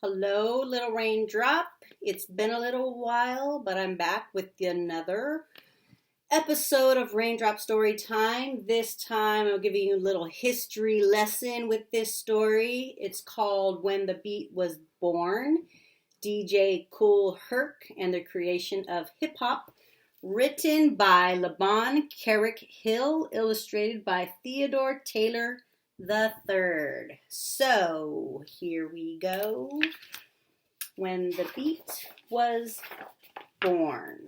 Hello, little raindrop. It's been a little while, but I'm back with another episode of Raindrop Story Time. This time I'll give you a little history lesson with this story. It's called When the Beat Was Born, DJ Kool Herc and the Creation of Hip Hop, written by Laban, Carrick Hill, illustrated by Theodore Taylor the Third. So here we go. When the beat was born.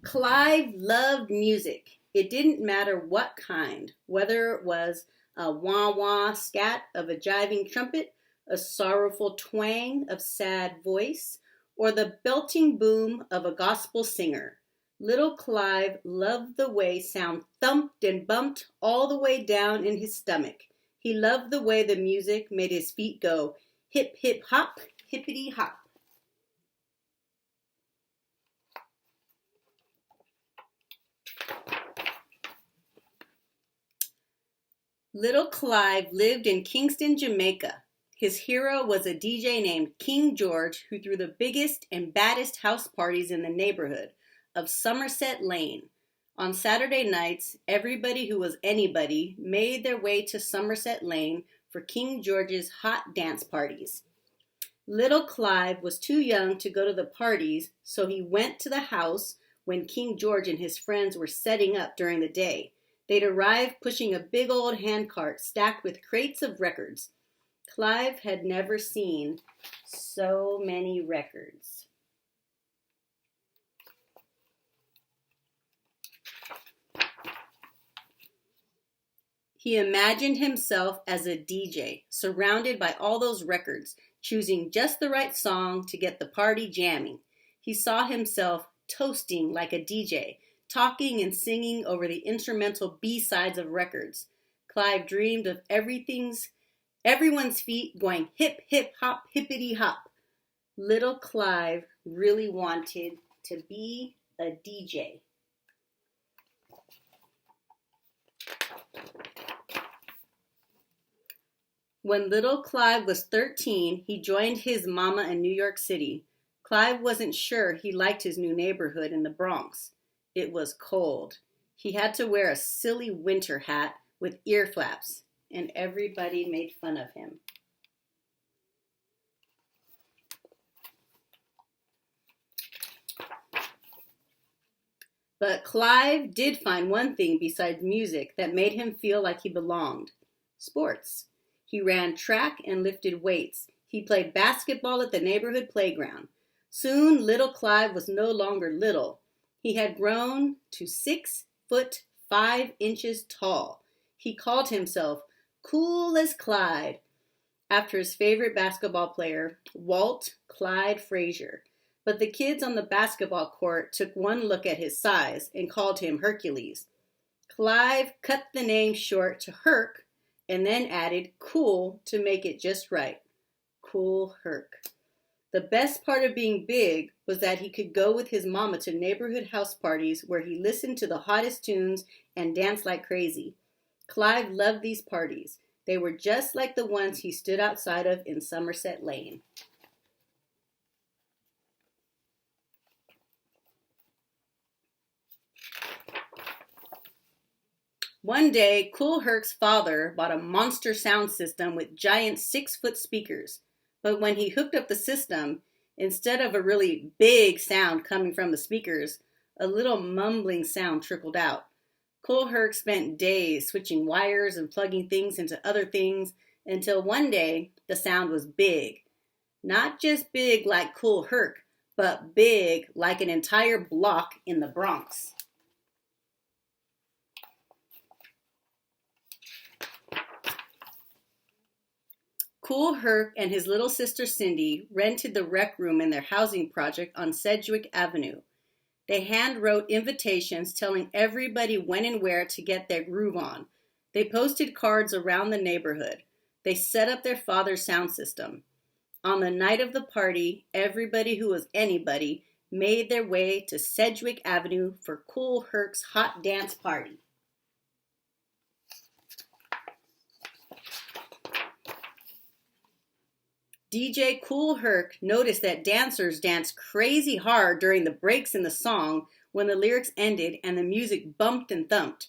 Clive loved music. It didn't matter what kind, whether it was a wah-wah scat of a jiving trumpet, a sorrowful twang of sad voice, or the belting boom of a gospel singer. Little Clive loved the way sound thumped and bumped all the way down in his stomach. He loved the way the music made his feet go hip, hip, hop, hippity hop. Little Clive lived in Kingston, Jamaica. His hero was a DJ named King George who threw the biggest and baddest house parties in the neighborhood of Somerset Lane. On Saturday nights, everybody who was anybody made their way to Somerset Lane for King George's hot dance parties. Little Clive was too young to go to the parties, so he went to the house when King George and his friends were setting up during the day. They'd arrive pushing a big old handcart stacked with crates of records. Clive had never seen so many records. He imagined himself as a DJ, surrounded by all those records, choosing just the right song to get the party jamming. He saw himself toasting like a DJ, talking and singing over the instrumental B-sides of records. Clive dreamed of everyone's feet going hip, hip, hop, hippity hop. Little Clive really wanted to be a DJ. When little Clive was 13, he joined his mama in New York City. Clive wasn't sure he liked his new neighborhood in the Bronx. It was cold. He had to wear a silly winter hat with ear flaps, and everybody made fun of him. But Clive did find one thing besides music that made him feel like he belonged: sports. He ran track and lifted weights. He played basketball at the neighborhood playground. Soon, little Clive was no longer little. He had grown to 6'5" tall. He called himself Cool as Clyde, after his favorite basketball player, Walt Clyde Frazier. But the kids on the basketball court took one look at his size and called him Hercules. Clive cut the name short to Herc and then added Kool to make it just right. Kool Herc. The best part of being big was that he could go with his mama to neighborhood house parties where he listened to the hottest tunes and danced like crazy. Clive loved these parties. They were just like the ones he stood outside of in Somerset Lane. One day, Kool Herc's father bought a monster sound system with giant 6-foot speakers. But when he hooked up the system, instead of a really big sound coming from the speakers, a little mumbling sound trickled out. Kool Herc spent days switching wires and plugging things into other things until one day the sound was big. Not just big like Kool Herc, but big like an entire block in the Bronx. Kool Herc and his little sister Cindy rented the rec room in their housing project on Sedgwick Avenue. They hand-wrote invitations telling everybody when and where to get their groove on. They posted cards around the neighborhood. They set up their father's sound system. On the night of the party, everybody who was anybody made their way to Sedgwick Avenue for Kool Herc's hot dance party. DJ Kool Herc noticed that dancers danced crazy hard during the breaks in the song when the lyrics ended and the music bumped and thumped.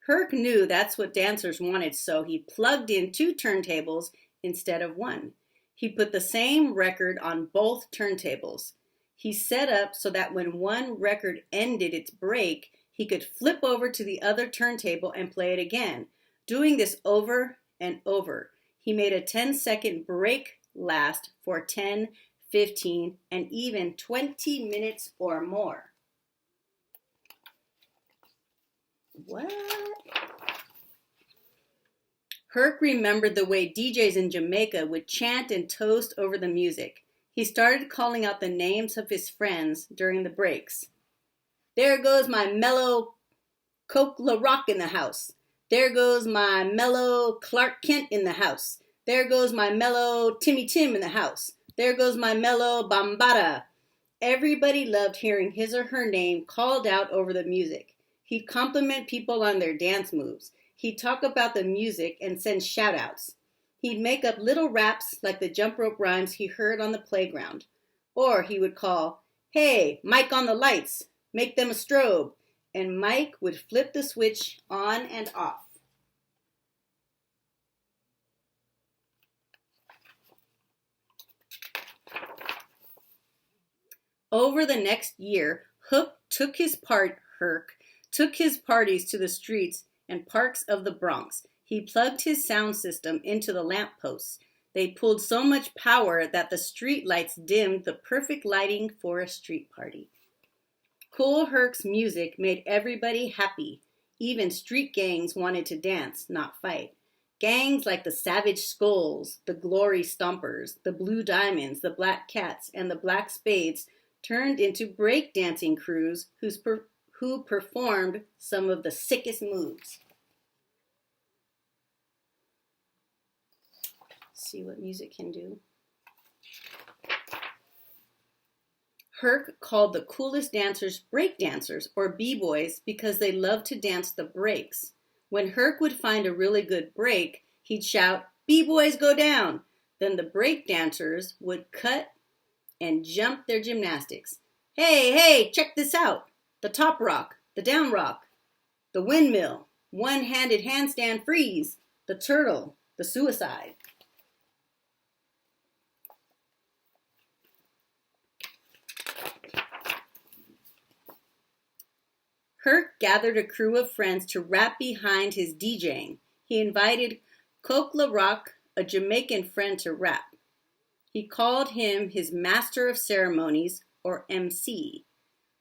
Herc knew that's what dancers wanted, so he plugged in 2 turntables instead of 1. He put the same record on both turntables. He set up so that when one record ended its break, he could flip over to the other turntable and play it again, doing this over and over. He made a 10-second break last for 10, 15, and even 20 minutes or more. What? Herc remembered the way DJs in Jamaica would chant and toast over the music. He started calling out the names of his friends during the breaks. There goes my mellow Coke La Rock in the house. There goes my mellow Clark Kent in the house. There goes my mellow Timmy Tim in the house. There goes my mellow Bambata. Everybody loved hearing his or her name called out over the music. He'd compliment people on their dance moves. He'd talk about the music and send shout-outs. He'd make up little raps like the jump rope rhymes he heard on the playground. Or he would call, "Hey, Mike on the lights, make them a strobe." And Mike would flip the switch on and off. Over the next year, Herc took his parties to the streets and parks of the Bronx. He plugged his sound system into the lampposts. They pulled so much power that the street lights dimmed the perfect lighting for a street party. Kool Herc's music made everybody happy. Even street gangs wanted to dance, not fight. Gangs like the Savage Skulls, the Glory Stompers, the Blue Diamonds, the Black Cats, and the Black Spades turned into breakdancing crews who performed some of the sickest moves. See what music can do. Herc called the coolest dancers breakdancers, or b-boys, because they loved to dance the breaks. When Herc would find a really good break, he'd shout, "B-boys go down!" Then the breakdancers would cut and jump their gymnastics. Hey, check this out. The top rock, the down rock, the windmill, one-handed handstand freeze, the turtle, the suicide. Herc gathered a crew of friends to rap behind his DJing. He invited Coke La Rock, a Jamaican friend, to rap. He called him his master of ceremonies, or MC.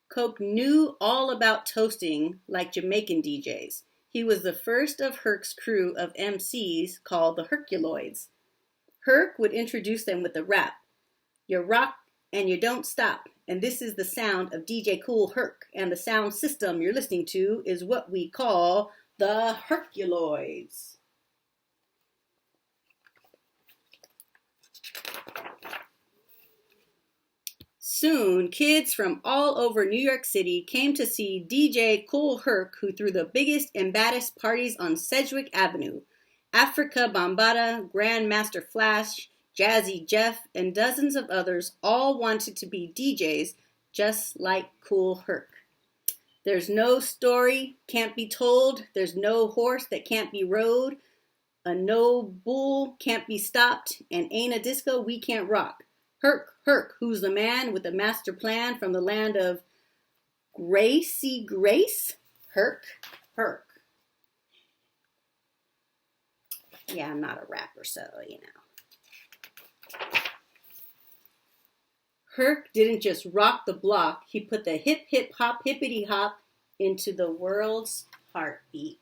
Coke knew all about toasting like Jamaican DJs. He was the first of Herc's crew of MCs called the Herculoids. Herc would introduce them with the rap. You rock and you don't stop. And this is the sound of DJ Kool Herc. And the sound system you're listening to is what we call the Herculoids. Soon, kids from all over New York City came to see DJ Kool Herc, who threw the biggest and baddest parties on Sedgwick Avenue. Africa Bambaataa, Grandmaster Flash, Jazzy Jeff, and dozens of others all wanted to be DJs just like Kool Herc. There's no story can't be told. There's no horse that can't be rode. A no bull can't be stopped. And ain't a disco we can't rock. Herc, who's the man with the master plan from the land of Gracie Grace? Herc. Yeah, I'm not a rapper, so, you know. Herc didn't just rock the block, he put the hip, hip, hop, hippity hop into the world's heartbeat.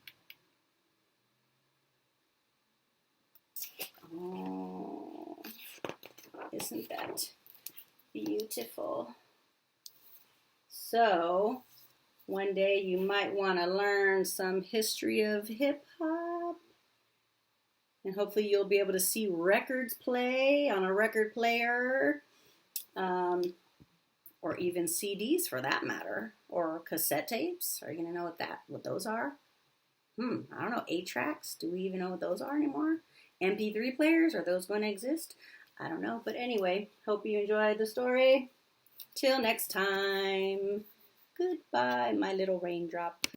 Oh, isn't that beautiful? So, one day you might want to learn some history of hip-hop. And hopefully you'll be able to see records play on a record player. Or even CDs for that matter. Or cassette tapes. Are you going to know what those are? I don't know. 8-tracks? Do we even know what those are anymore? MP3 players? Are those going to exist? I don't know. But anyway, hope you enjoyed the story. Till next time. Goodbye, my little raindrop.